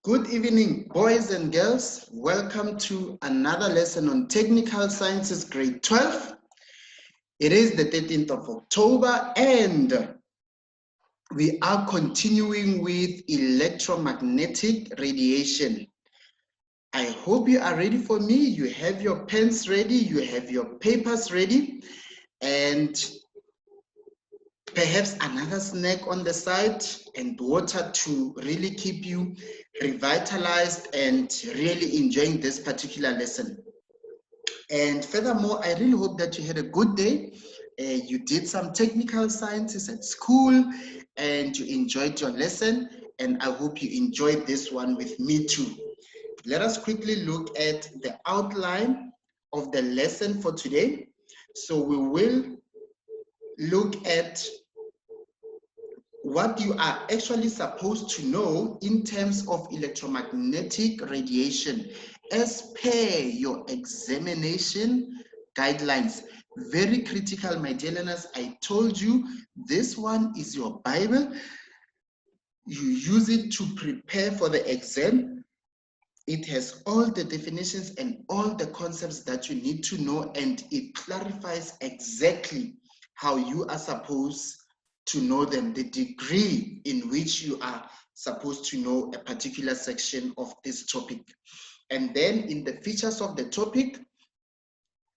Good evening, boys and girls. Welcome to another lesson on Technical Sciences, grade 12. It is the 13th of October, and we are continuing with electromagnetic radiation. I hope you are ready for me. You have your pens ready, you have your papers ready, and perhaps another snack on the side and water to really keep you revitalized and really enjoying this particular lesson. And furthermore, I really hope that you had a good day. You did some technical sciences at school and you enjoyed your lesson. And I hope you enjoyed this one with me too. Let us quickly look at the outline of the lesson for today. So we will look at what you are actually supposed to know in terms of electromagnetic radiation as per your examination guidelines. Very critical, my dear learners. I told you this one is your Bible. You use it to prepare for the exam. It has all the definitions and all the concepts that you need to know, and it clarifies exactly how you are supposed to know them, the degree in which you are supposed to know a particular section of this topic. And then in the features of the topic,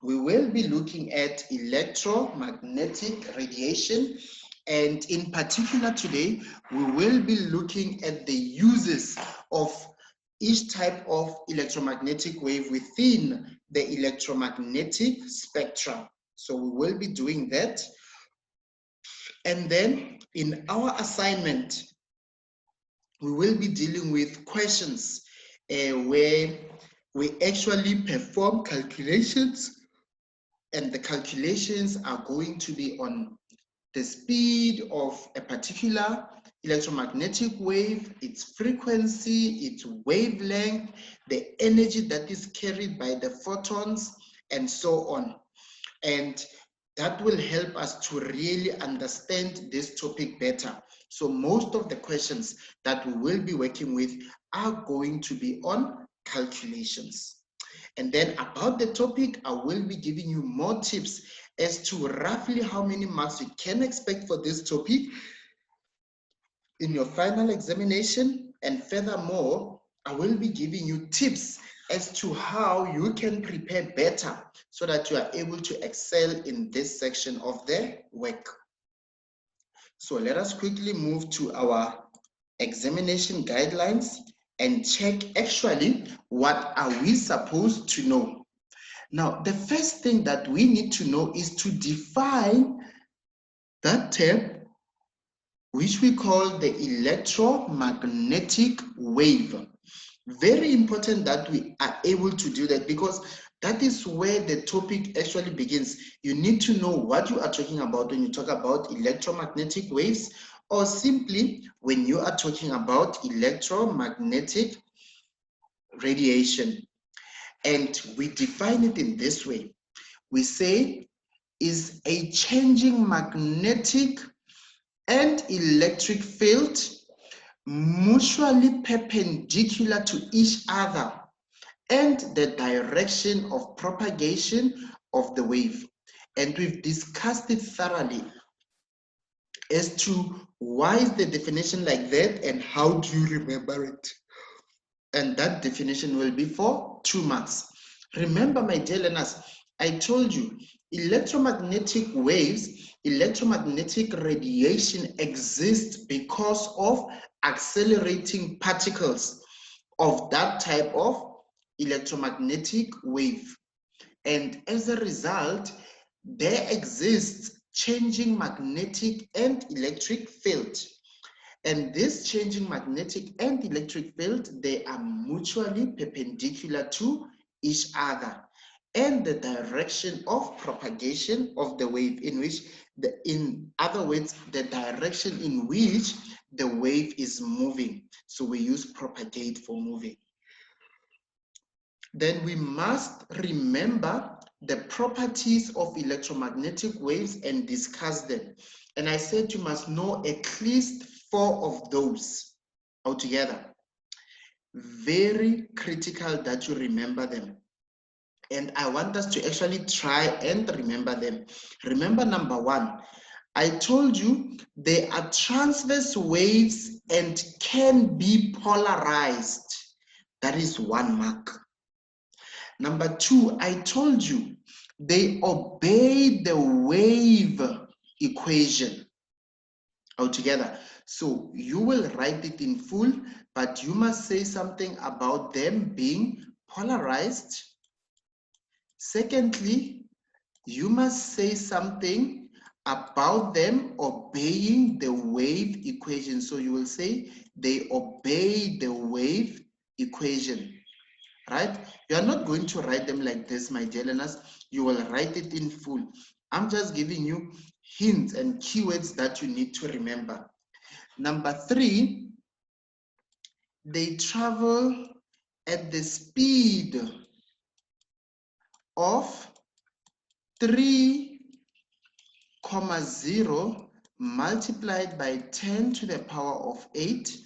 we will be looking at electromagnetic radiation. And in particular today, we will be looking at the uses of each type of electromagnetic wave within the electromagnetic spectrum. So we will be doing that. And then in our assignment, we will be dealing with questions where we actually perform calculations, and the calculations are going to be on the speed of a particular electromagnetic wave, its frequency, its wavelength, the energy that is carried by the photons, and so on. And that will help us to really understand this topic better. So most of the questions that we will be working with are going to be on calculations. And then about the topic, I will be giving you more tips as to roughly how many marks you can expect for this topic in your final examination. And furthermore, I will be giving you tips as to how you can prepare better so that you are able to excel in this section of the work. So let us quickly move to our examination guidelines and check actually what are we supposed to know. Now, the first thing that we need to know is to define that term, which we call the electromagnetic wave. Very important that we are able to do that, because that is where the topic actually begins. You need to know what you are talking about when you talk about electromagnetic waves, or simply when you are talking about electromagnetic radiation. And we define it in this way. We say is a changing magnetic and electric field mutually perpendicular to each other and the direction of propagation of the wave. And we've discussed it thoroughly as to why is the definition like that and how do you remember it. And that definition will be for 2 marks. Remember, my dear learners, I told you electromagnetic waves, electromagnetic radiation exists because of accelerating particles of that type of electromagnetic wave. And as a result, there exists changing magnetic and electric field. And this changing magnetic and electric field, they are mutually perpendicular to each other. And the direction of propagation of the wave, in other words, the direction in which the wave is moving. So we use propagate for moving. Then we must remember the properties of electromagnetic waves and discuss them. And I said you must know at least 4 of those altogether. Very critical that you remember them. And I want us to actually try and remember them. Remember number one, I told you they are transverse waves and can be polarized. That is one mark. Number two, I told you they obey the wave equation altogether. So you will write it in full, but you must say something about them being polarized. Secondly, you must say something about them obeying the wave equation. So you will say they obey the wave equation, right? You are not going to write them like this, my dear learners. You will write it in full. I'm just giving you hints and keywords that you need to remember. Number three, they travel at the speed of 3,0 multiplied by 10 to the power of 8,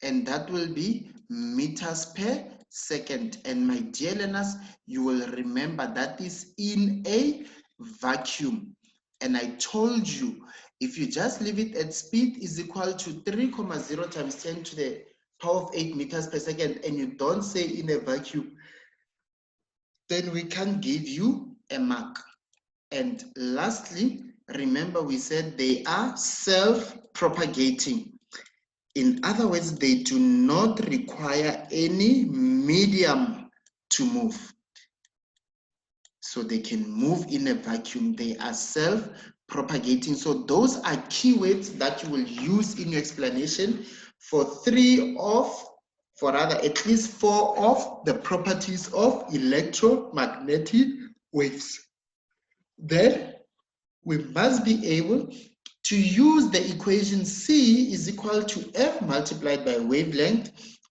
and that will be meters per second. And my dear learners, you will remember that is in a vacuum. And I told you, if you just leave it at speed is equal to 3,0 times 10 to the power of 8 meters per second, and you don't say in a vacuum, then we can give you a mark. And lastly, remember we said they are self-propagating. In other words, they do not require any medium to move. So they can move in a vacuum. They are self-propagating. So those are keywords that you will use in your explanation for at least 4 of the properties of electromagnetic waves. Then we must be able to use the equation C is equal to F multiplied by wavelength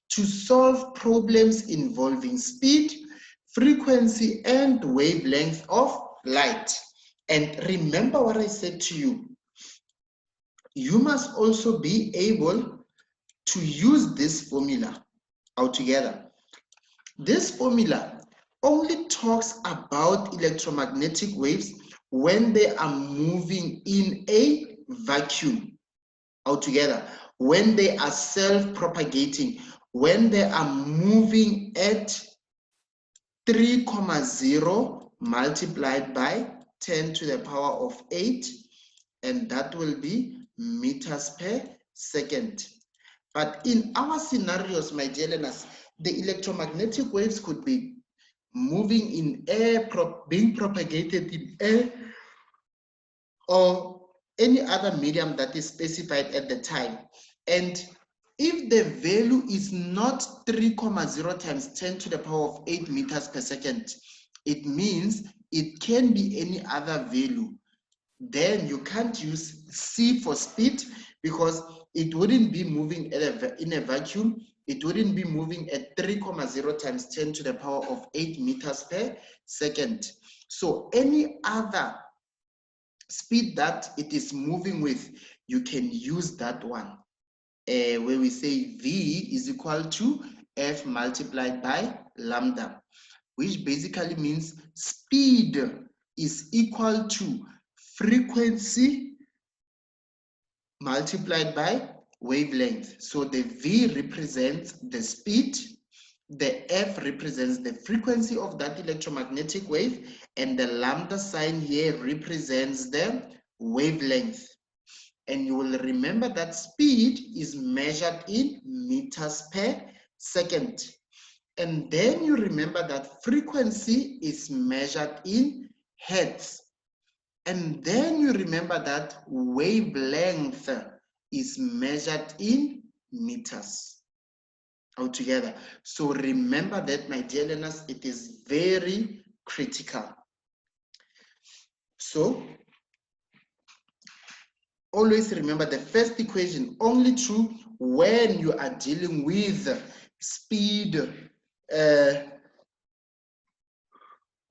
to solve problems involving speed, frequency, and wavelength of light. And remember what I said to you. You must also be able to use this formula altogether. This formula only talks about electromagnetic waves when they are moving in a vacuum altogether, when they are self-propagating, when they are moving at 3,0 multiplied by 10 to the power of 8, and that will be meters per second. But in our scenarios, my dear learners, the electromagnetic waves could be moving in air, being propagated in air, or any other medium that is specified at the time. And if the value is not 3,0 times 10 to the power of 8 meters per second, it means it can be any other value. Then you can't use C for speed because it wouldn't be moving in a vacuum. It wouldn't be moving at 3,0 times 10 to the power of 8 meters per second. So any other speed that it is moving with, you can use that one. Where we say V is equal to F multiplied by lambda, which basically means speed is equal to frequency multiplied by wavelength. So the V represents the speed, the F represents the frequency of that electromagnetic wave, and the lambda sign here represents the wavelength. And you will remember that speed is measured in meters per second. And then you remember that frequency is measured in hertz. And then you remember that wavelength is measured in meters altogether. So remember that, my dear learners, it is very critical. So always remember the first equation only true when you are dealing with speed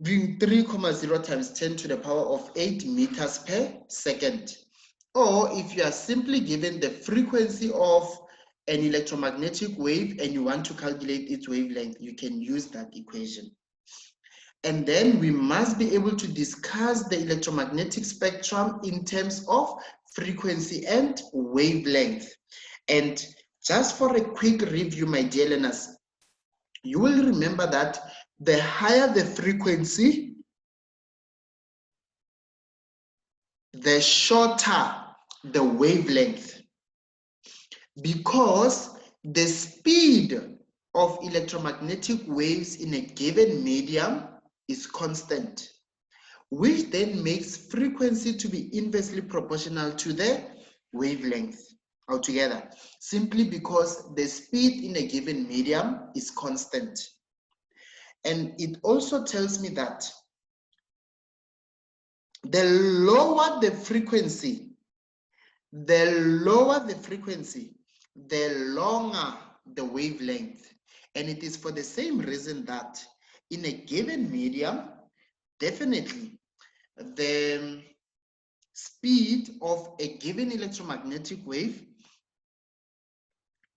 being 3,0 times 10 to the power of 8 meters per second. Or if you are simply given the frequency of an electromagnetic wave and you want to calculate its wavelength, you can use that equation. And then we must be able to discuss the electromagnetic spectrum in terms of frequency and wavelength. And just for a quick review, my dear learners, you will remember that the higher the frequency, the shorter the wavelength, because the speed of electromagnetic waves in a given medium is constant, which then makes frequency to be inversely proportional to the wavelength altogether, simply because the speed in a given medium is constant. And it also tells me that the lower the frequency, the longer the wavelength. And it is for the same reason that in a given medium, definitely the speed of a given electromagnetic wave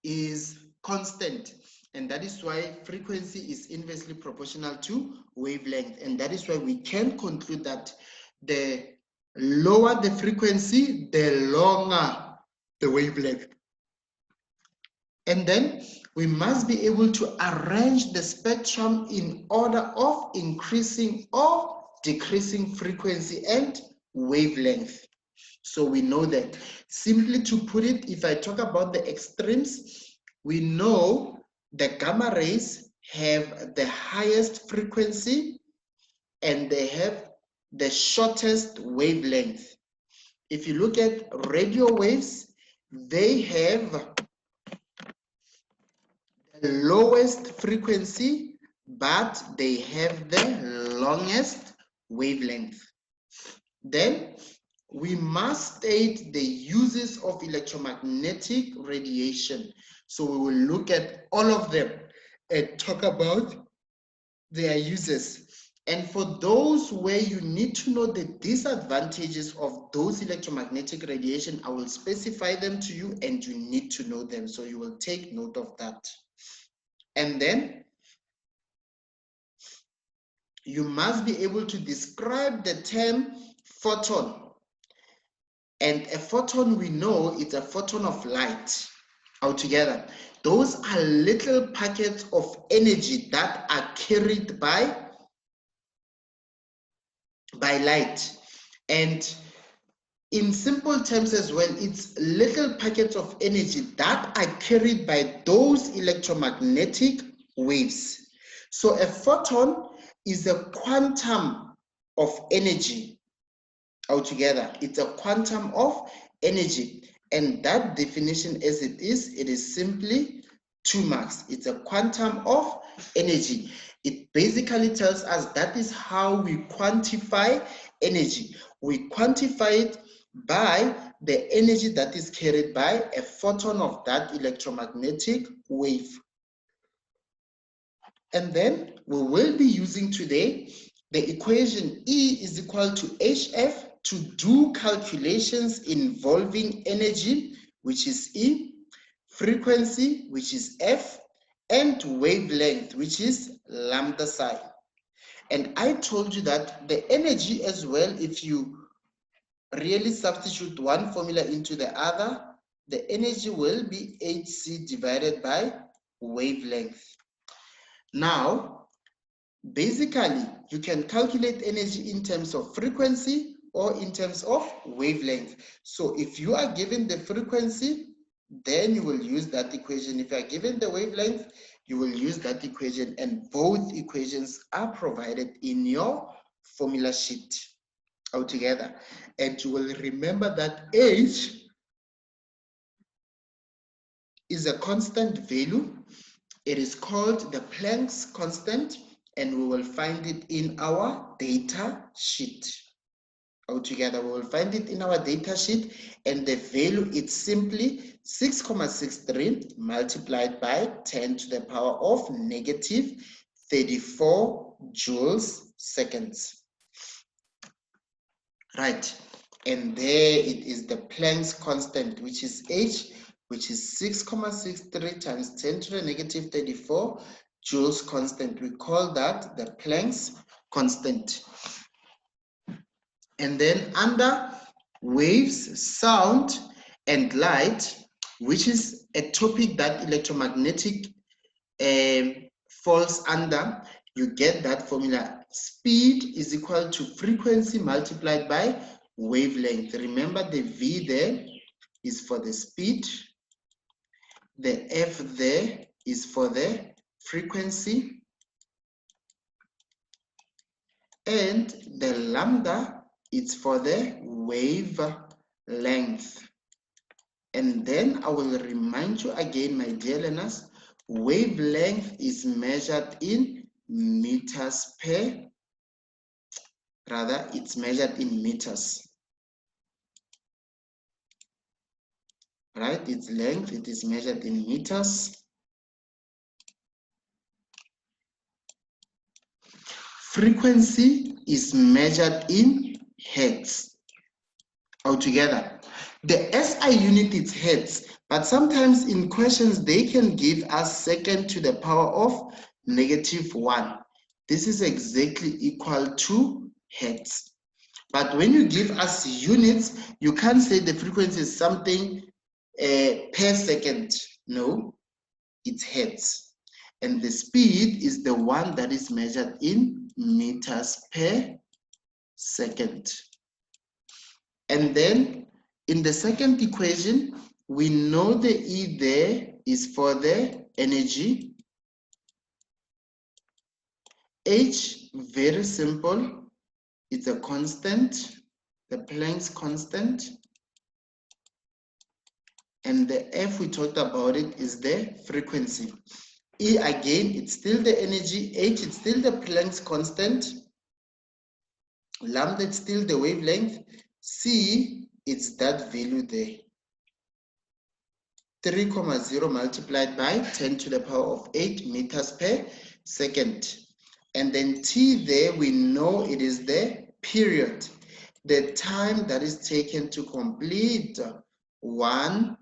is constant, and that is why frequency is inversely proportional to wavelength. And that is why we can conclude that the lower the frequency, the longer the wavelength. And then we must be able to arrange the spectrum in order of increasing or decreasing frequency and wavelength. So we know that. Simply to put it, if I talk about the extremes, we know the gamma rays have the highest frequency and they have the shortest wavelength. If you look at radio waves, they have the lowest frequency, but they have the longest wavelength. Then we must state the uses of electromagnetic radiation. So we will look at all of them and talk about their uses. And for those where you need to know the disadvantages of those electromagnetic radiation, I will specify them to you and you need to know them. So you will take note of that. And then you must be able to describe the term photon. And a photon, we know it's a photon of light altogether. Those are little packets of energy that are carried by light. And in simple terms as well, it's little packets of energy that are carried by those electromagnetic waves. So a photon is a quantum of energy altogether. It's a quantum of energy. And that definition as it is simply 2 marks. It's a quantum of energy. It basically tells us that is how we quantify energy. We quantify it by the energy that is carried by a photon of that electromagnetic wave. And then we will be using today the equation E is equal to HF to do calculations involving energy, which is E, frequency, which is F, and wavelength, which is lambda psi. And I told you that the energy as well, if you really substitute one formula into the other, the energy will be hc divided by wavelength. Now, basically, you can calculate energy in terms of frequency or in terms of wavelength. So if you are given the frequency, then you will use that equation. If you are given the wavelength, you will use that equation, and both equations are provided in your formula sheet altogether. And you will remember that H is a constant value. It is called the Planck's constant, and we will find it in our data sheet. Altogether, we will find it in our data sheet, and the value is simply 6,63 multiplied by 10 to the power of negative 34 joules seconds. Right, and there it is the Planck's constant, which is H, which is 6,63 times 10 to the negative 34 joules constant. We call that the Planck's constant. And then under waves, sound, and light, which is a topic that electromagnetic falls under, you get that formula. Speed is equal to frequency multiplied by wavelength. Remember the V there is for the speed. The F there is for the frequency. And the lambda is for the wavelength. And then I will remind you again, my dear learners, wavelength is measured in meters per, rather it's measured in meters. Right, its length, it is measured in meters. Frequency is measured in hertz. Altogether, the SI unit is hertz, but sometimes in questions they can give us second to the power of -1. This is exactly equal to hertz. But when you give us units, you can't say the frequency is something per second. No, it's hertz. And the speed is the one that is measured in meters per second. And then in the second equation, we know the E there is for the energy. H, very simple, it's a constant, the Planck's constant. And the F, we talked about it, is the frequency. E, again, it's still the energy. H, it's still the Planck's constant. Lambda, it's still the wavelength. C, it's that value there. 3,0 multiplied by 10 to the power of 8 meters per second. And then T there, we know it is the period, the time that is taken to complete one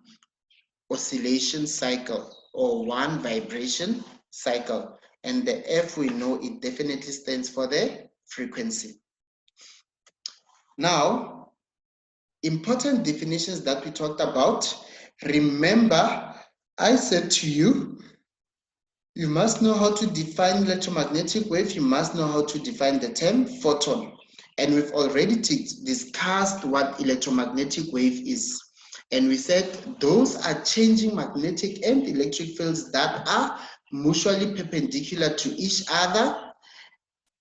oscillation cycle or one vibration cycle. And the F, we know it definitely stands for the frequency. Now, important definitions that we talked about. Remember, I said to you, you must know how to define electromagnetic wave. You must know how to define the term photon. And we've already discussed what electromagnetic wave is. And we said those are changing magnetic and electric fields that are mutually perpendicular to each other,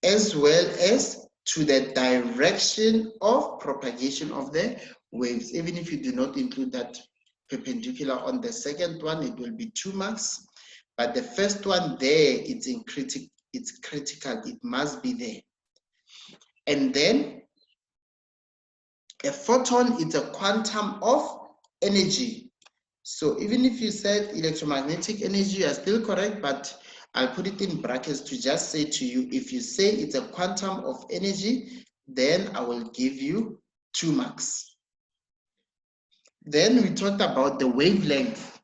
as well as to the direction of propagation of the waves. Even if you do not include that perpendicular on the second one, it will be 2 marks. But the first one there, it's critical, it must be there. And then a photon is a quantum of energy. So even if you said electromagnetic energy, you are still correct, but I'll put it in brackets to just say to you, if you say it's a quantum of energy, then I will give you 2 marks. Then we talked about the wavelength.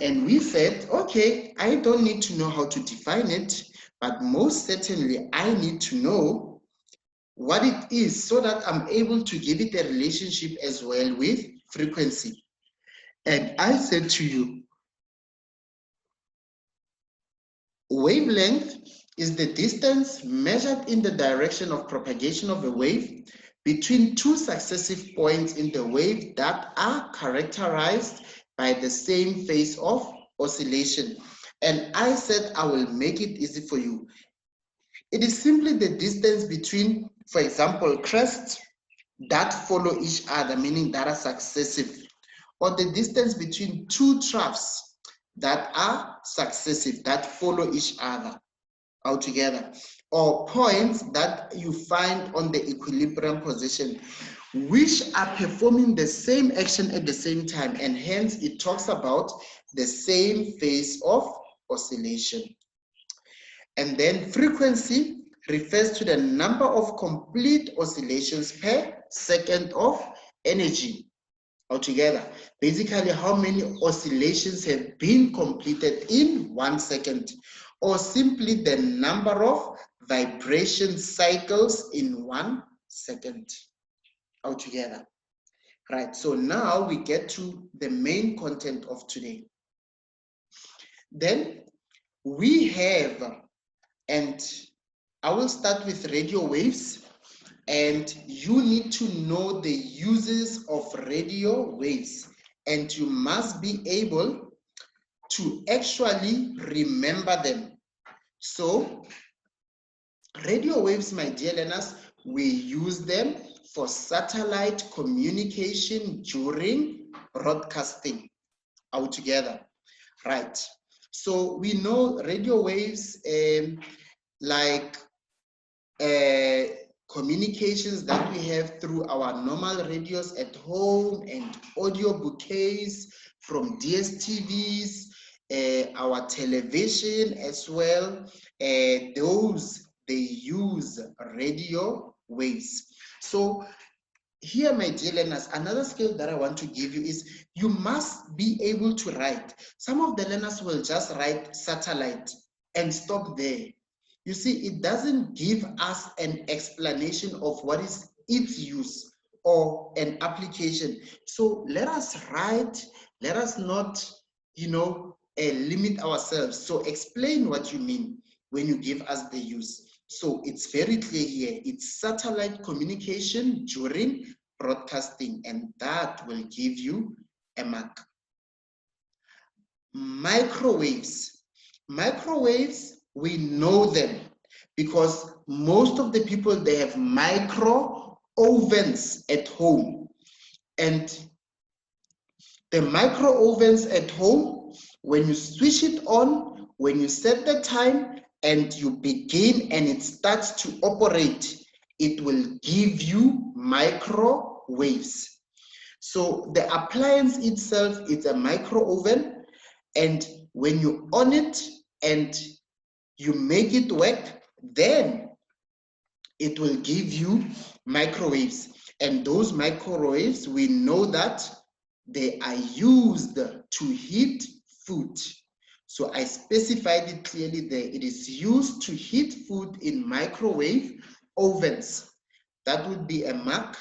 And we said, okay, I don't need to know how to define it, but most certainly I need to know what it is so that I'm able to give it a relationship as well with frequency. And I said to you, wavelength is the distance measured in the direction of propagation of a wave between 2 successive points in the wave that are characterized by the same phase of oscillation. And I said I will make it easy for you. It is simply the distance between, for example, crests that follow each other, meaning that are successive, or the distance between 2 troughs that are successive, that follow each other altogether, or points that you find on the equilibrium position, which are performing the same action at the same time, and hence it talks about the same phase of oscillation. And then frequency refers to the number of complete oscillations per second of energy. altogether. Basically, how many oscillations have been completed in 1 second, or simply the number of vibration cycles in 1 second altogether. Right, so now we get to the main content of today. Then we have, and I will start with radio waves, and you need to know the uses of radio waves, and you must be able to actually remember them. So radio waves, my dear learners, we use them for satellite communication during broadcasting altogether, right? So we know radio waves like communications that we have through our normal radios at home and audio bouquets from DSTVs, our television as well. Those, they use radio waves. So here, my dear learners, another skill that I want to give you is you must be able to write. Some of the learners will just write satellite and stop there. You see, it doesn't give us an explanation of what is its use or an application. So let us write, let us not, limit ourselves. So explain what you mean when you give us the use. So it's very clear here. It's satellite communication during broadcasting, and that will give you a mark. Microwaves. Microwaves, we know them because most of the people, they have micro ovens at home. And the micro ovens at home, when you switch it on, when you set the time and you begin and it starts to operate, it will give you microwaves. So the appliance itself is a micro oven, and when you on it and you make it work, then it will give you microwaves. And those microwaves, we know that they are used to heat food. So I specified it clearly there. It is used to heat food in microwave ovens. That would be a mark.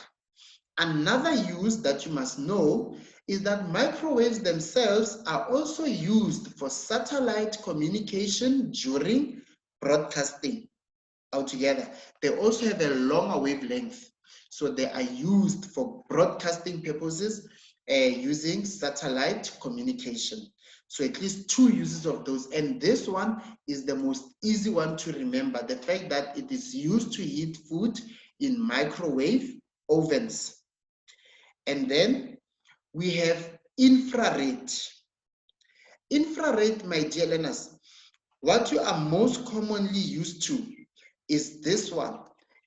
Another use that you must know is that microwaves themselves are also used for satellite communication during broadcasting altogether. They also have a longer wavelength. So they are used for broadcasting purposes using satellite communication. So at least two uses of those. And this one is the most easy one to remember. The fact that it is used to heat food in microwave ovens. And then we have infrared. Infrared, my dear learners, what you are most commonly used to is this one.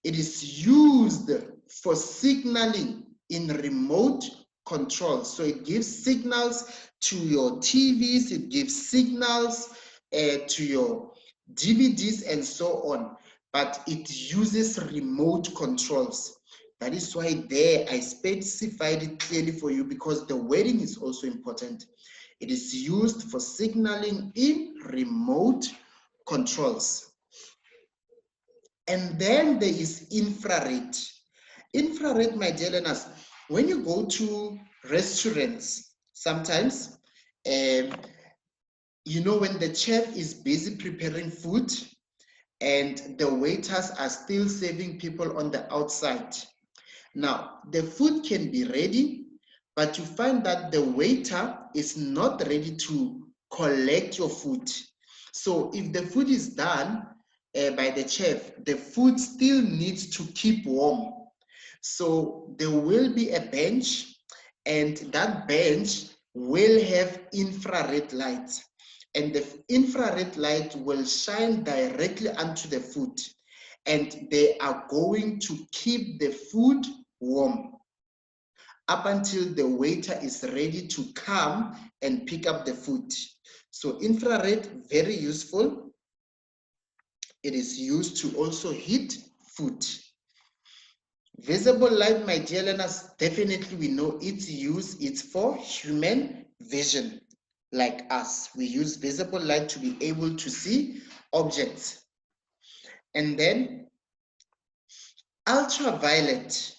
It is used for signaling in remote control. So it gives signals to your TVs, it gives signals to your DVDs and so on, but it uses remote controls. That is why there I specified it clearly for you, because the wording is also important. It is used for signaling in remote controls. And then there is infrared. Infrared, my dear learners, when you go to restaurants, sometimes, when the chef is busy preparing food and the waiters are still serving people on the outside. Now, the food can be ready, but you find that the waiter is not ready to collect your food. So if the food is done by the chef, the food still needs to keep warm. So there will be a bench, and that bench will have infrared lights. And the infrared light will shine directly onto the food. And they are going to keep the food warm up until the waiter is ready to come and pick up the food. So infrared, very useful. It is used to also heat food. Visible light, my dear learners, definitely we know its use. It's for human vision, like us. We use visible light to be able to see objects. And then ultraviolet.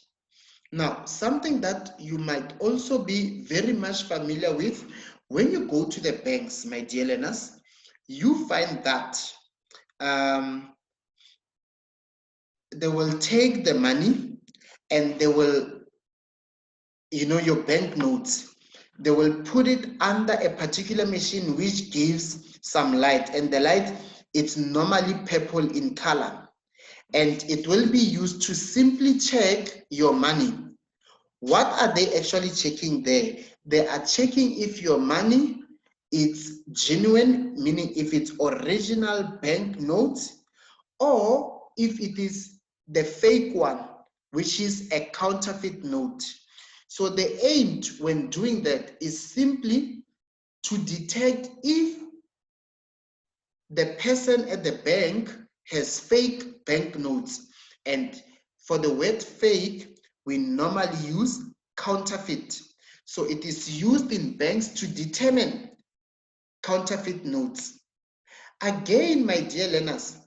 Now, something that you might also be very much familiar with, when you go to the banks, my dear learners, you find that they will take the money and they will, your banknotes, they will put it under a particular machine which gives some light, and the light, it's normally purple in color, and it will be used to simply check your money. What are they actually checking there? They are checking if your money is genuine, meaning if it's original banknotes, or if it is the fake one, which is a counterfeit note. So the aim when doing that is simply to detect if the person at the bank has fake banknotes. And for the word fake, we normally use counterfeit. So it is used in banks to determine counterfeit notes. Again, my dear learners,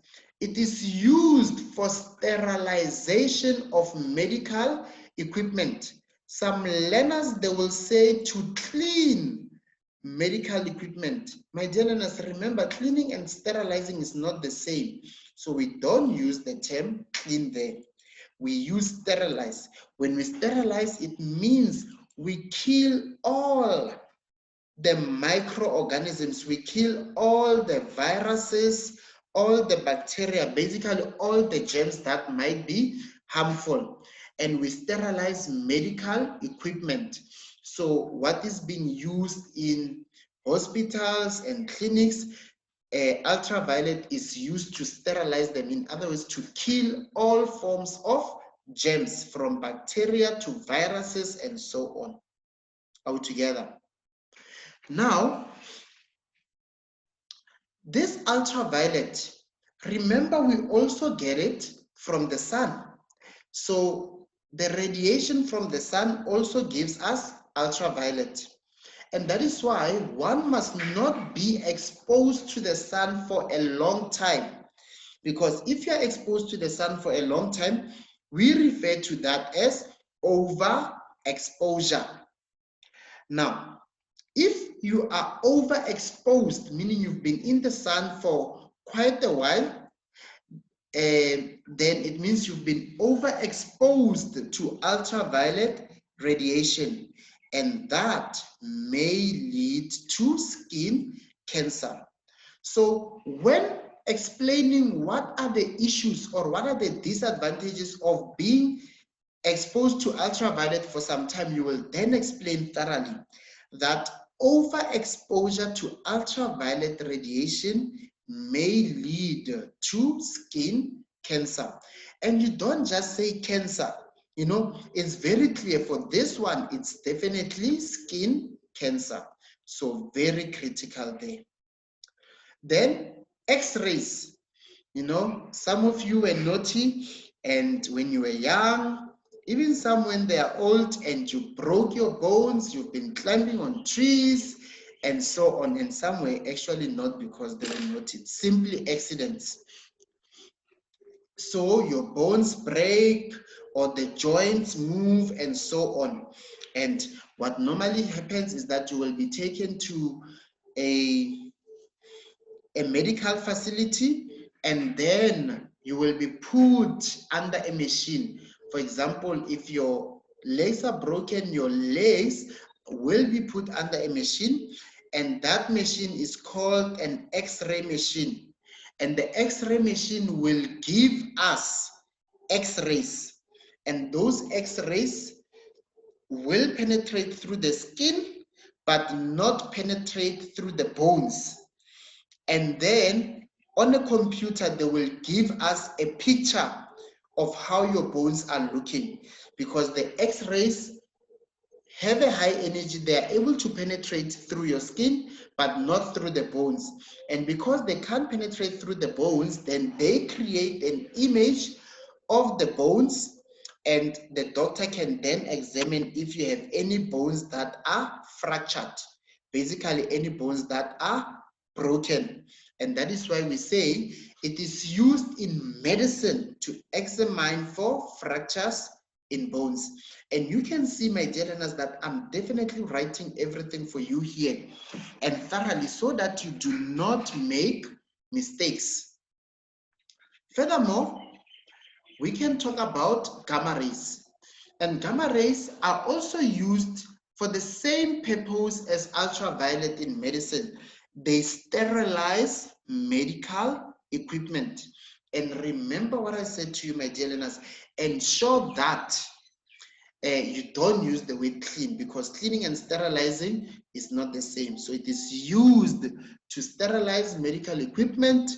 it is used for sterilization of medical equipment. Some learners, they will say to clean medical equipment. My dear learners, remember, cleaning and sterilizing is not the same. So we don't use the term clean there. We use sterilize. When we sterilize, it means we kill all the microorganisms, we kill all the viruses, all the bacteria, basically all the germs that might be harmful. And we sterilize medical equipment. So what is being used in hospitals and clinics, ultraviolet is used to sterilize them. In other words, to kill all forms of germs, from bacteria to viruses and so on altogether. Now, this ultraviolet, remember, we also get it from the sun. So the radiation from the sun also gives us ultraviolet. And that is why one must not be exposed to the sun for a long time. Because if you're exposed to the sun for a long time, we refer to that as overexposure. Now, if you are overexposed, meaning you've been in the sun for quite a while, then it means you've been overexposed to ultraviolet radiation, and that may lead to skin cancer. So when explaining what are the issues or what are the disadvantages of being exposed to ultraviolet for some time, you will then explain thoroughly that overexposure to ultraviolet radiation may lead to skin cancer. And you don't just say cancer, it's very clear for this one, it's definitely skin cancer. So very critical there. Then X-rays, some of you were naughty, and when you were young, even some when they are old and you broke your bones, you've been climbing on trees and so on, and some were actually not because they were naughty, simply accidents. So your bones break or the joints move and so on. And what normally happens is that you will be taken to a medical facility, and then you will be put under a machine. For example, if your legs are broken, your legs will be put under a machine, and that machine is called an X-ray machine. And the X-ray machine will give us X-rays, and those X-rays will penetrate through the skin, but not penetrate through the bones. And then on a computer, they will give us a picture of how your bones are looking, because the X-rays have a high energy. They are able to penetrate through your skin, but not through the bones. And because they can't penetrate through the bones, then they create an image of the bones, And the doctor can then examine if you have any bones that are fractured, basically any bones that are broken. And that is why we say it is used in medicine to examine for fractures in bones. And you can see, my dear learners, that I'm definitely writing everything for you here and thoroughly so that you do not make mistakes. Furthermore, we can talk about gamma rays. And gamma rays are also used for the same purpose as ultraviolet in medicine. They sterilize medical equipment. And remember what I said to you, my dear learners, ensure that you don't use the word clean, because cleaning and sterilizing is not the same. So it is used to sterilize medical equipment.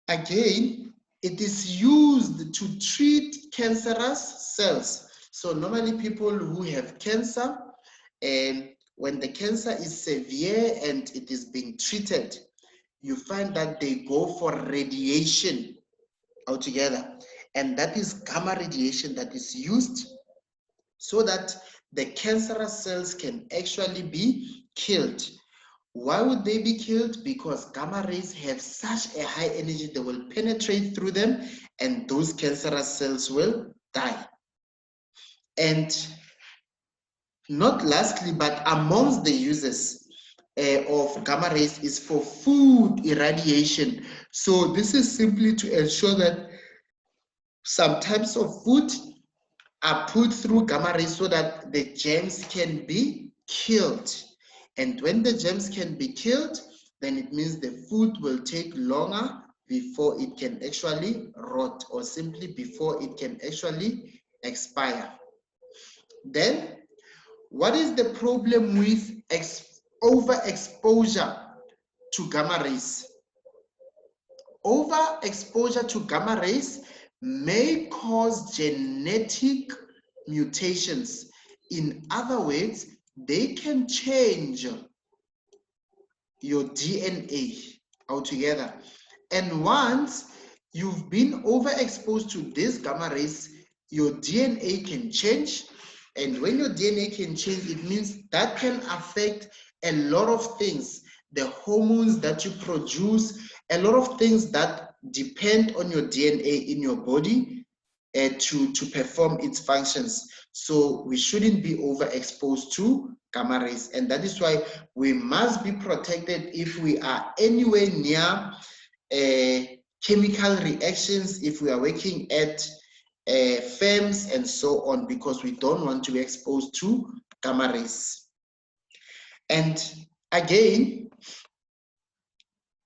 Again, it is used to treat cancerous cells. So normally people who have cancer, and when the cancer is severe and it is being treated, you find that they go for radiation altogether. And that is gamma radiation that is used so that the cancerous cells can actually be killed. Why would they be killed? Because gamma rays have such a high energy, they will penetrate through them and those cancerous cells will die. And not lastly, but amongst the uses of gamma rays is for food irradiation. So this is simply to ensure that some types of food are put through gamma rays so that the germs can be killed. And when the germs can be killed, then it means the food will take longer before it can actually rot, or simply before it can actually expire. Then, what is the problem with overexposure to gamma rays? Overexposure to gamma rays may cause genetic mutations. In other words, they can change your DNA altogether. And once you've been overexposed to these gamma rays, your DNA can change. And when your DNA can change, it means that can affect a lot of things. The hormones that you produce, a lot of things that depend on your DNA in your body to perform its functions. So we shouldn't be overexposed to gamma rays. And that is why we must be protected if we are anywhere near chemical reactions, if we are working at firms and so on, because we don't want to be exposed to gamma rays. And again,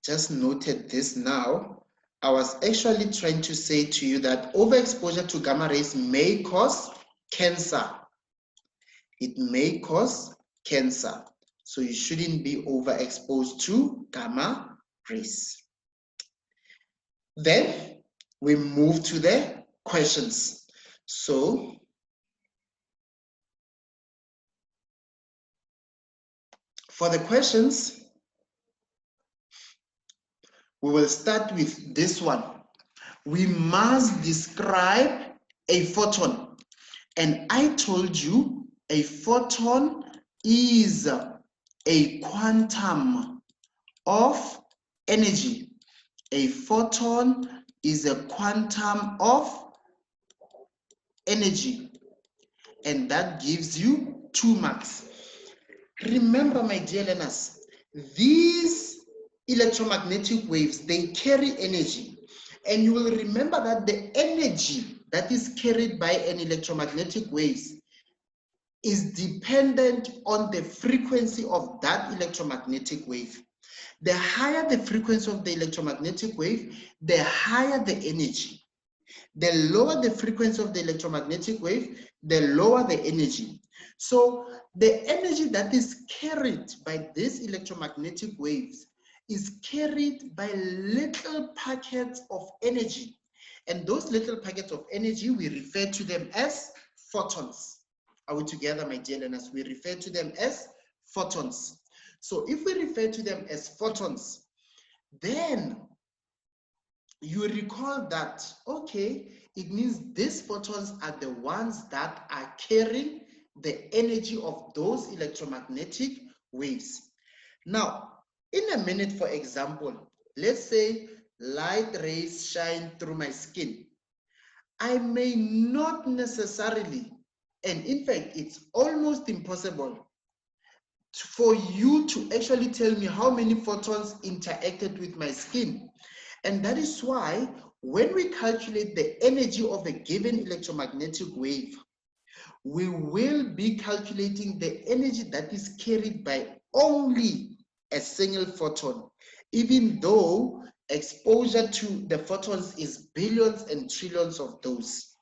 just noted this now, I was actually trying to say to you that overexposure to gamma rays may cause cancer. It may cause cancer. So you shouldn't be overexposed to gamma rays. Then we move to the questions. So for the questions, we will start with this one. We must describe a photon. And I told you a photon is a quantum of energy. A photon is a quantum of energy. And that gives you 2 marks. Remember, my dear learners, these electromagnetic waves, they carry energy. And you will remember that the energy that is carried by an electromagnetic wave is dependent on the frequency of that electromagnetic wave. The higher the frequency of the electromagnetic wave, the higher the energy. The lower the frequency of the electromagnetic wave, the lower the energy. So the energy that is carried by these electromagnetic waves is carried by little packets of energy. And those little packets of energy, we refer to them as photons. Are we together, my dear learners? We refer to them as photons. So if we refer to them as photons, then you recall that, okay, it means these photons are the ones that are carrying the energy of those electromagnetic waves. Now, in a minute, for example, let's say light rays shine through my skin. I may not necessarily, and in fact, it's almost impossible for you to actually tell me how many photons interacted with my skin. And that is why when we calculate the energy of a given electromagnetic wave, we will be calculating the energy that is carried by only a single photon, even though exposure to the photons is billions and trillions of those.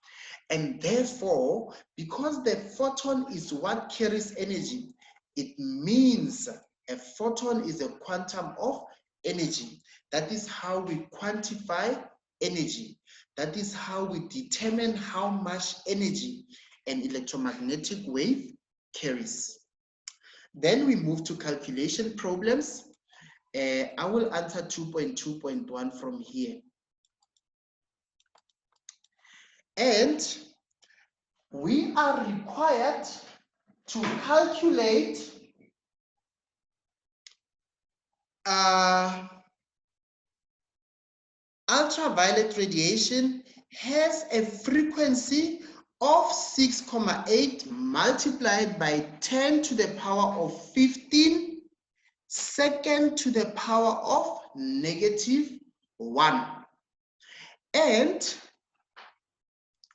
And therefore, because the photon is what carries energy, it means a photon is a quantum of energy. That is how we quantify energy. That is how we determine how much energy an electromagnetic wave carries. Then we move to calculation problems. I will answer 2.2.1 from here. And we are required to calculate ultraviolet radiation has a frequency of 6,8 multiplied by 10 to the power of 15 second to the power of -1. And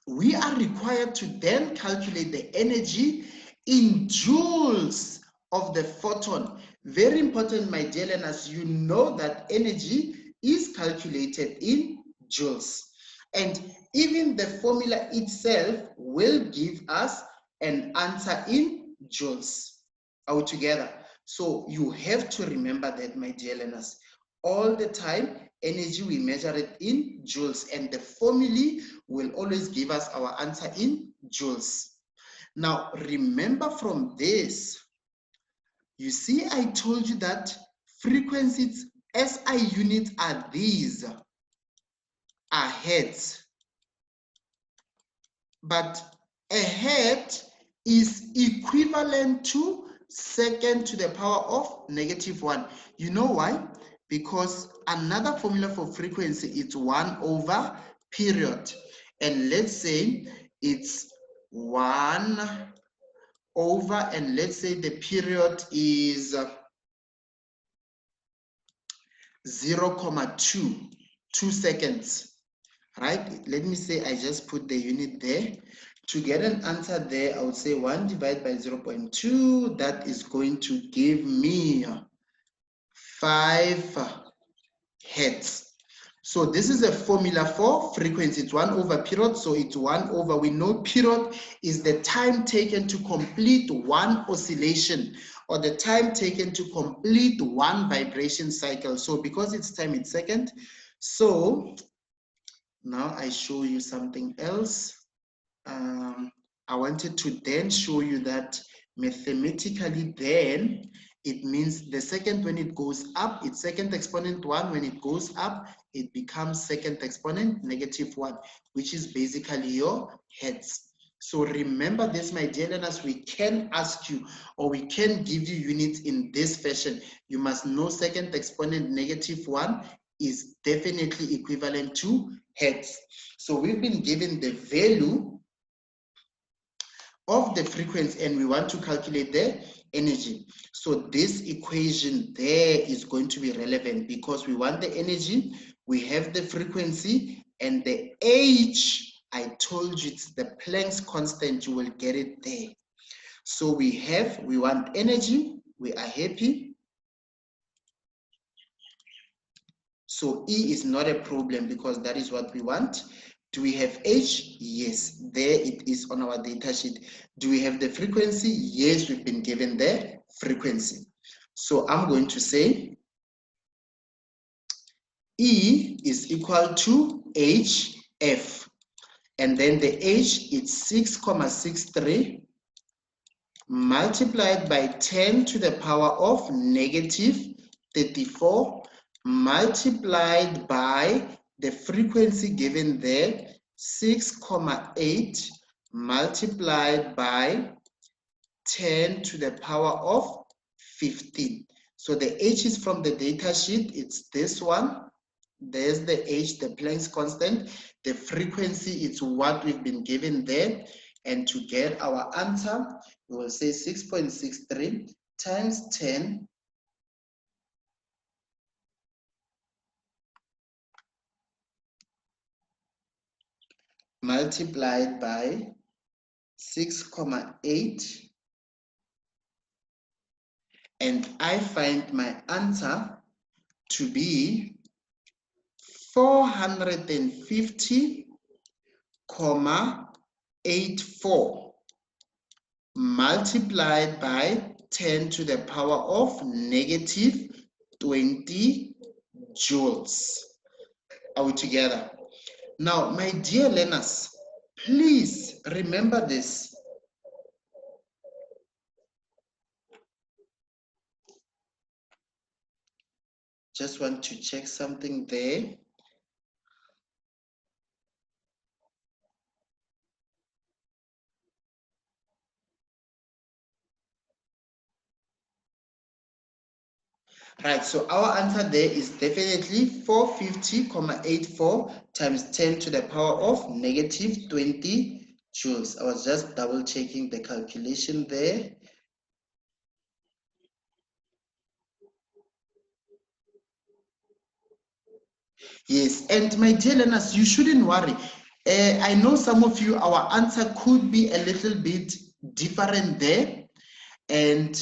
we are required to then calculate the energy in joules of the photon. Very important, my dear learners, you know that energy is calculated in joules. And even the formula itself will give us an answer in joules. Are we together? So you have to remember that, my dear learners. All the time, energy, we measure it in joules, and the formula will always give us our answer in joules. Now, remember from this, you see, I told you that frequencies, SI units are these, are hertz. But a hertz is equivalent to second to the power of -1. You know why? Because another formula for frequency is 1 over period. And let's say it's 1 over, and let's say the period is 0,2 seconds. Right? Let me say I just put the unit there. To get an answer there, I would say 1 divided by 0.2, that is going to give me 5 hertz. So this is a formula for frequency. It's 1 over period, so it's 1 over, we know period is the time taken to complete one oscillation, or the time taken to complete one vibration cycle. So because it's time, it's second. So now I show you something else. I wanted to then show you that mathematically then it means the second, when it goes up, it's second exponent 1. When it goes up, it becomes second exponent -1, which is basically your hertz. So remember this, my dear learners, we can ask you, or we can give you units in this fashion. You must know second exponent -1 is definitely equivalent to hertz. So we've been given the value of the frequency and we want to calculate the energy. So this equation there is going to be relevant because we want the energy, we have the frequency, and the H, I told you it's the Planck's constant, you will get it there. So we want energy, we are happy. So E is not a problem because that is what we want. Do we have H? Yes, there it is on our data sheet. Do we have the frequency? Yes, we've been given the frequency. So I'm going to say E is equal to HF. And then the H is 6,63 multiplied by 10 to the power of -34 multiplied by the frequency given there, 6,8 multiplied by 10 to the power of 15. So the H is from the data sheet, it's this one. There's the H, the Planck's constant. The frequency is what we've been given there. And to get our answer, we will say 6.63 times 10 multiplied by 6,8, and I find my answer to be 450,84 multiplied by 10 to the power of negative 20 joules. Are we together? Now, my dear learners, please remember this. Just want to check something there. Right, so our answer there is definitely 450,84 times 10 to the power of negative 20 joules. I was just double checking the calculation there. Yes, and my dear learners, you shouldn't worry. I know some of you, our answer could be a little bit different there. And,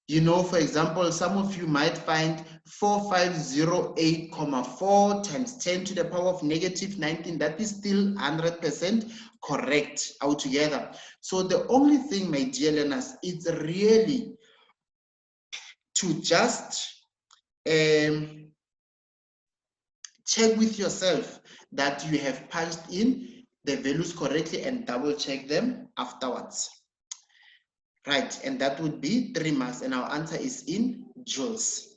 you know, for example, some of you might find 4508,4 times 10 to the power of negative 19. That is still 100% correct altogether. So the only thing, my dear learners, is really to just check with yourself that you have punched in the values correctly and double check them afterwards. Right, and that would be 3 mass, and our answer is in joules.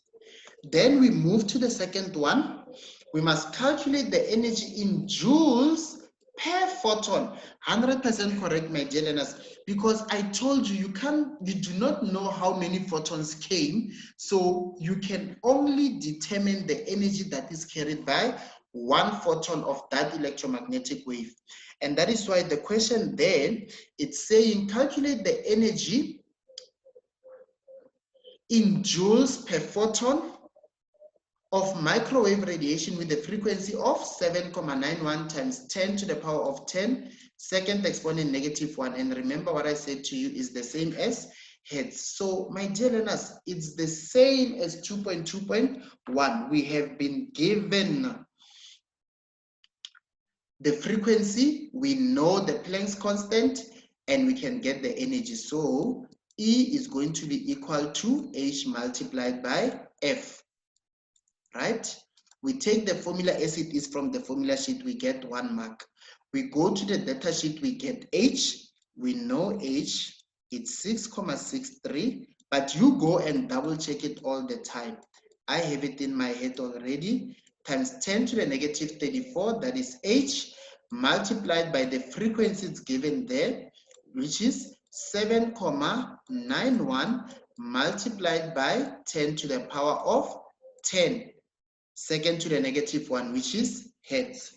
Then we move to the second one. We must calculate the energy in joules per photon. 100% correct, my dear learners, because I told you, you do not know how many photons came, so you can only determine the energy that is carried by one photon of that electromagnetic wave. And that is why the question there, it's saying calculate the energy in joules per photon of microwave radiation with a frequency of 7,91 times 10 to the power of 10, second exponent -1. And remember what I said to you is the same as hertz. So my dear learners, it's the same as 2.2.1. We have been given the frequency, we know the Planck's constant, and we can get the energy. So E is going to be equal to H multiplied by F, right? We take the formula as it is from the formula sheet, we get 1 mark. We go to the data sheet, we get H. We know H, it's 6,63, but you go and double check it all the time. I have it in my head already. Times 10 to the -34, that is H, multiplied by the frequencies given there, which is 7,91 multiplied by 10 to the power of 10, second to the -1, which is hertz.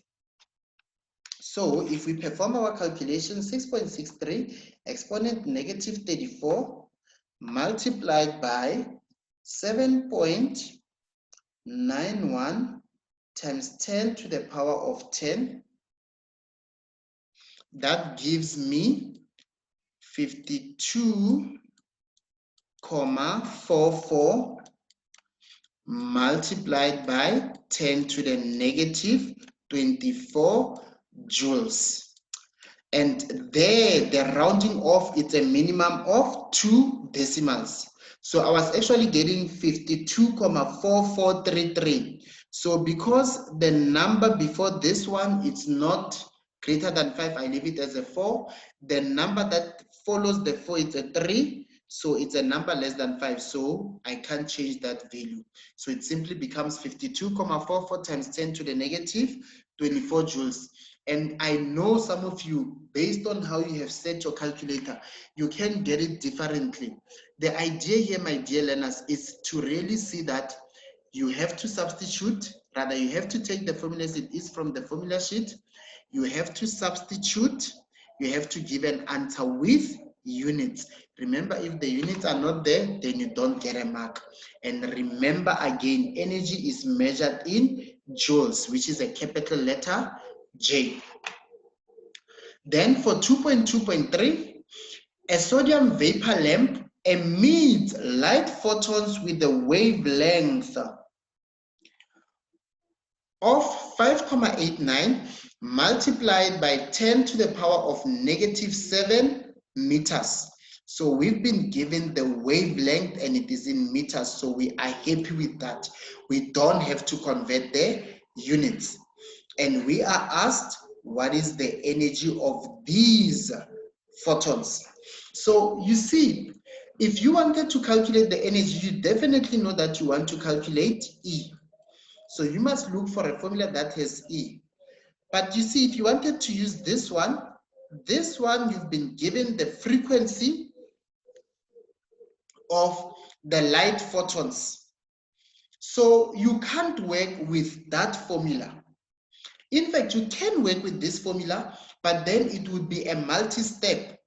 So if we perform our calculation, 6.63 exponent -34 multiplied by 7.91 times 10 to the power of 10, that gives me 52,44 multiplied by 10 to the -24 joules. And there, the rounding off, it's a minimum of 2 decimals. So I was actually getting 52,4433. So because the number before this one, it's not greater than 5, I leave it as a 4. The number that follows the 4 is a 3. So it's a number less than 5, so I can't change that value. So it simply becomes 52.44 times 10 to the negative 24 joules. And I know some of you, based on how you have set your calculator, you can get it differently. The idea here, my dear learners, is to really see that you have to substitute, rather you have to take the formula as it is from the formula sheet, you have to substitute, you have to give an answer with units. Remember, if the units are not there, then you don't get a mark. And remember again, energy is measured in joules, which is a capital letter J. Then for 2.2.3, a sodium vapor lamp emits light photons with a wavelength of 5.89 multiplied by 10 to the power of -7 meters. So we've been given the wavelength and it is in meters, so we are happy with that. We don't have to convert the units. And we are asked, what is the energy of these photons? So you see, if you wanted to calculate the energy, you definitely know that you want to calculate E. So you must look for a formula that has E. But you see, if you wanted to use this one, you've been given the frequency of the light photons. So you can't work with that formula. In fact, you can work with this formula, but then it would be a multi-step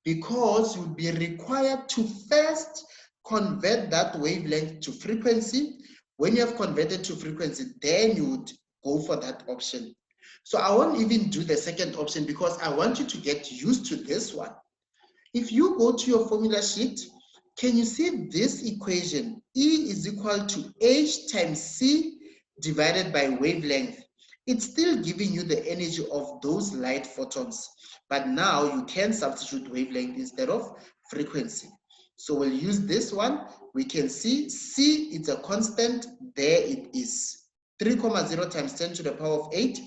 because you'd be required to first convert that wavelength to frequency. When you have converted to frequency, then you would go for that option. So I won't even do the second option because I want you to get used to this one. If you go to your formula sheet, can you see this equation? E is equal to H times C divided by wavelength. It's still giving you the energy of those light photons, but now you can substitute wavelength instead of frequency. So we'll use this one. We can see C is a constant. There it is. 3.0 times 10 to the power of 8.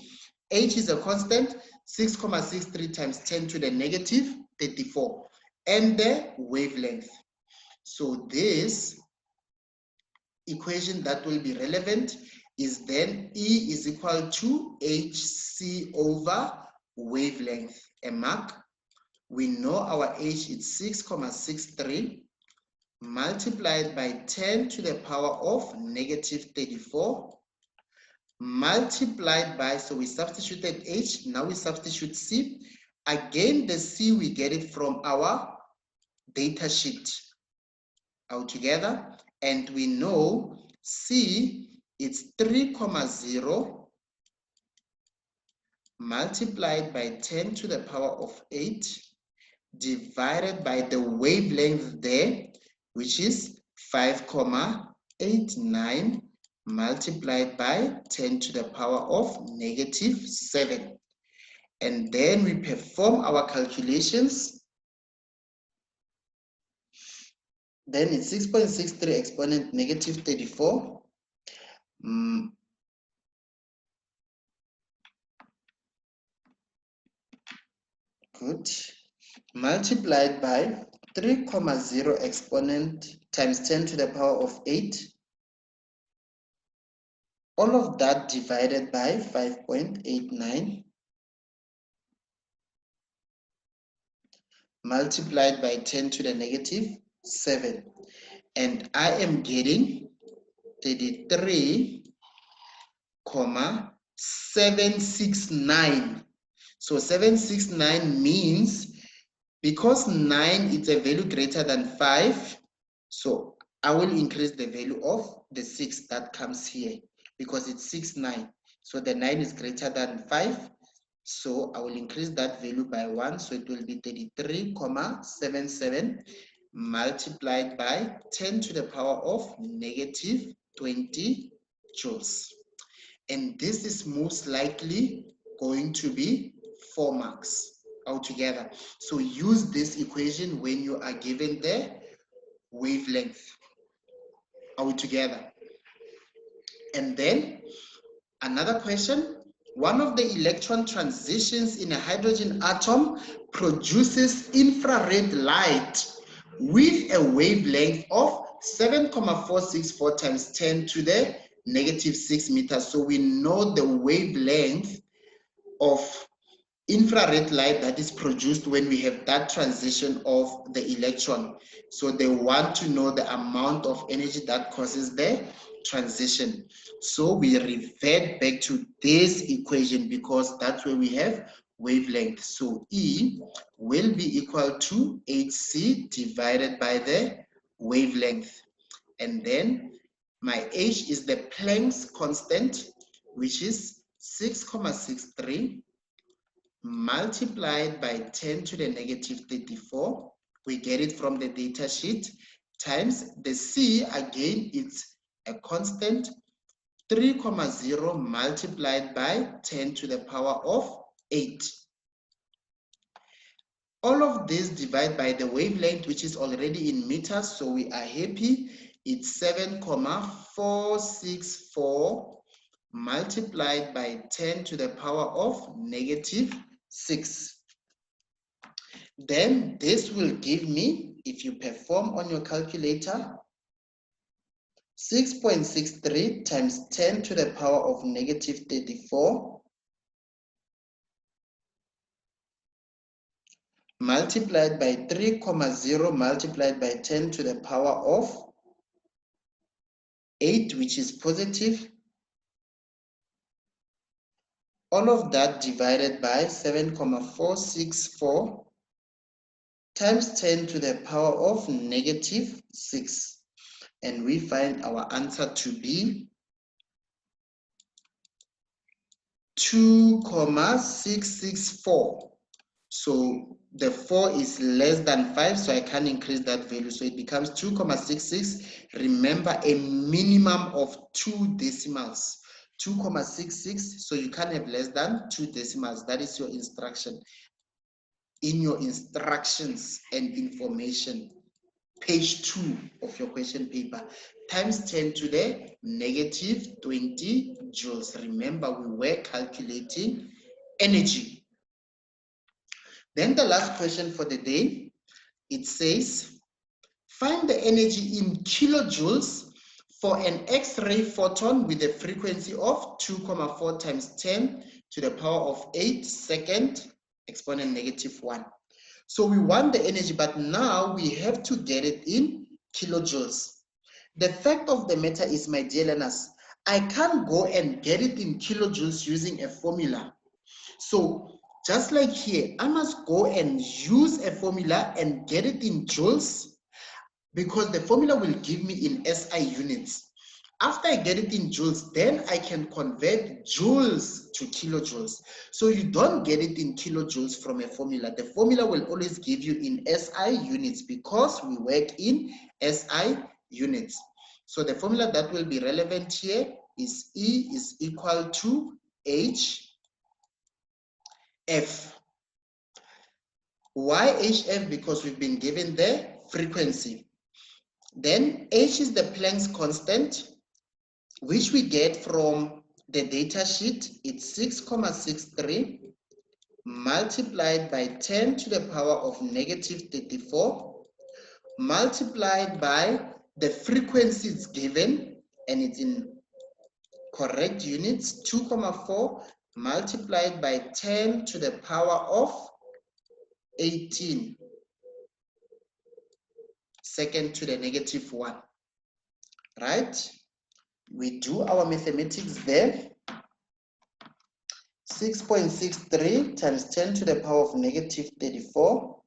H is a constant. 6.63 times 10 to the negative 34. And the wavelength. So this equation that will be relevant is then E is equal to HC over wavelength, a mark. We know our H is 6.63 multiplied by 10 to the power of -34 multiplied by, so we substituted H, now we substitute C. Again, the C, we get it from our data sheet altogether, and we know C is 3.0 multiplied by 10 to the power of 8 divided by the wavelength there, which is 5.89 multiplied by 10 to the power of -7. And then we perform our calculations. Then it's 6.63 exponent -34. Good. Multiplied by 3.0 exponent times 10 to the power of 8. All of that divided by 5.89 multiplied by 10 to the -7. And I am getting 33.769. So 769 means, because 9 is a value greater than 5, so I will increase the value of the 6 that comes here because it's 69. So the 9 is greater than 5. So I will increase that value by 1. So it will be 33.77 multiplied by 10 to the power of -20 joules. And this is most likely going to be 4 marks altogether. So use this equation when you are given the wavelength altogether. And then another question, one of the electron transitions in a hydrogen atom produces infrared light with a wavelength of 7,464 times 10 to the negative 6 meters. So we know the wavelength of infrared light that is produced when we have that transition of the electron. So they want to know the amount of energy that causes the transition. So we revert back to this equation because that's where we have wavelength. So E will be equal to hc divided by the wavelength. And then my h is the Planck's constant, which is 6,63 multiplied by 10 to the negative 34. We get it from the data sheet, times the C, again, it's a constant, 3,0 multiplied by 10 to the power of 8. All of this divide by the wavelength, which is already in meters, so we are happy. It's 7,464 multiplied by 10 to the power of negative 6. Then this will give me, if you perform on your calculator, 6.63 times 10 to the power of negative 34 multiplied by 3,0 multiplied by 10 to the power of 8, which is positive. All of that divided by 7,464 times 10 to the power of negative 6. And we find our answer to be 2,664. So the 4 is less than 5, so I can't increase that value. So it becomes 2,66. Remember, a minimum of 2 decimals. 2,66, so you can't have less than 2 decimals. That is your instruction. In your instructions and information, page 2 of your question paper, times 10 to the negative 20 joules. Remember, we were calculating energy. Then the last question for the day, it says, find the energy in kilojoules for an X-ray photon with a frequency of 2,4 times 10 to the power of 8 second exponent negative 1. So we want the energy, but now we have to get it in kilojoules. The fact of the matter is, my dear learners, I can't go and get it in kilojoules using a formula. So just like here, I must go and use a formula and get it in joules, because the formula will give me in SI units. After I get it in joules, then I can convert joules to kilojoules. So you don't get it in kilojoules from a formula. The formula will always give you in SI units because we work in SI units. So the formula that will be relevant here is E is equal to HF. Why HF? Because we've been given the frequency. Then H is the Planck's constant, which we get from the data sheet. It's 6,63 multiplied by 10 to the power of negative 34 multiplied by the frequency it's given, and it's in correct units, 2,4 multiplied by 10 to the power of 18 second to the negative 1, right? We do our mathematics there. 6.63 times 10 to the power of negative 34.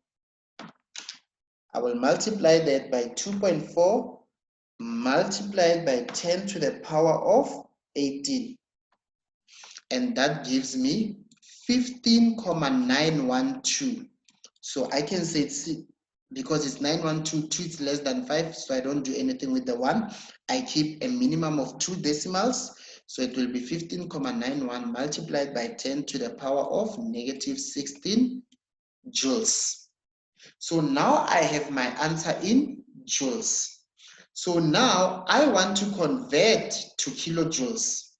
I will multiply that by 2.4 multiplied by 10 to the power of 18. And that gives me 15,912. So I can say it's, because it's 912, 2 is less than 5, so I don't do anything with the 1. I keep a minimum of 2 decimals, so it will be 15,91 multiplied by 10 to the power of negative 16 joules. So now I have my answer in joules. So now I want to convert to kilojoules,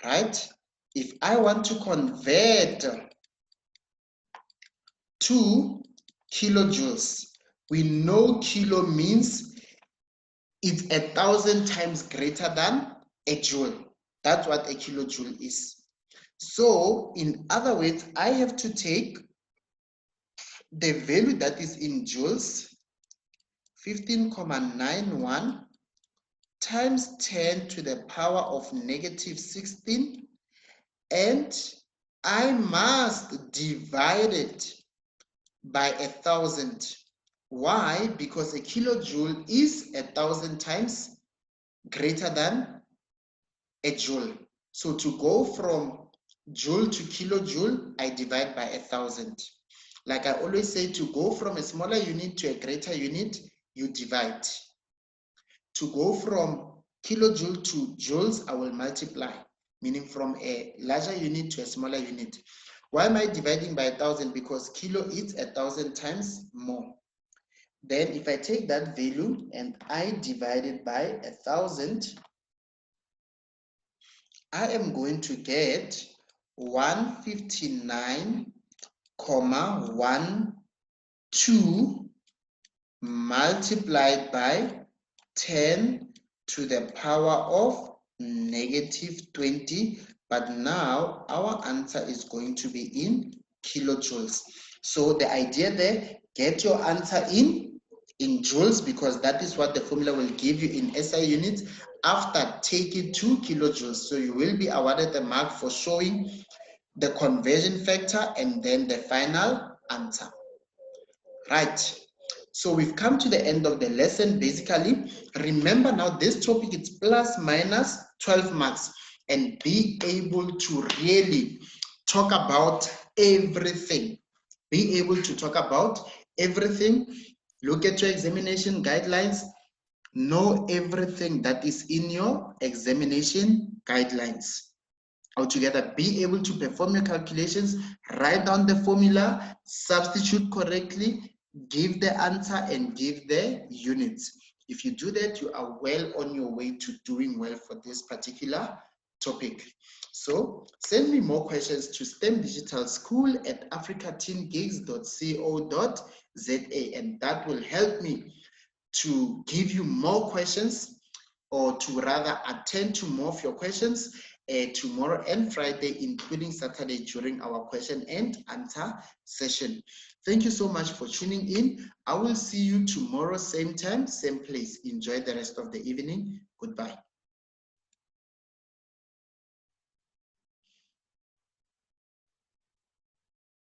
right? If I want to convert to kilojoules, We know kilo means it's 1,000 times greater than a joule. That's what a kilojoule is. So in other words, I have to take the value that is in joules, 15,91 times 10 to the power of negative 16, and I must divide it by 1,000. Why? Because a kilojoule is 1,000 times greater than a joule. So to go from joule to kilojoule, I divide by 1,000. Like I always say, to go from a smaller unit to a greater unit, you divide. To go from kilojoule to joules, I will multiply, meaning from a larger unit to a smaller unit. Why am I dividing by 1,000? Because kilo is 1,000 times more. Then if I take that value and I divide it by 1,000, I am going to get 159,12 multiplied by 10 to the power of negative 20. But now our answer is going to be in kilojoules. So the idea there, get your answer in joules, because that is what the formula will give you in SI units. After, take it to kilojoules. So you will be awarded the mark for showing the conversion factor and then the final answer. Right. So we've come to the end of the lesson. Basically, remember now this topic is plus minus 12 marks, and be able to really talk about everything. Be able to talk about everything. Look at your examination guidelines. Know everything that is in your examination guidelines. Altogether, be able to perform your calculations, write down the formula, substitute correctly, give the answer, and give the units. If you do that, you are well on your way to doing well for this particular topic. So send me more questions to stemdigitalschool@africateengigs.co.za, and that will help me to give you more questions, or to rather attend to more of your questions tomorrow and Friday, including Saturday, during our question and answer session. Thank you so much for tuning in. I will see you tomorrow, same time, same place. Enjoy the rest of the evening. Goodbye.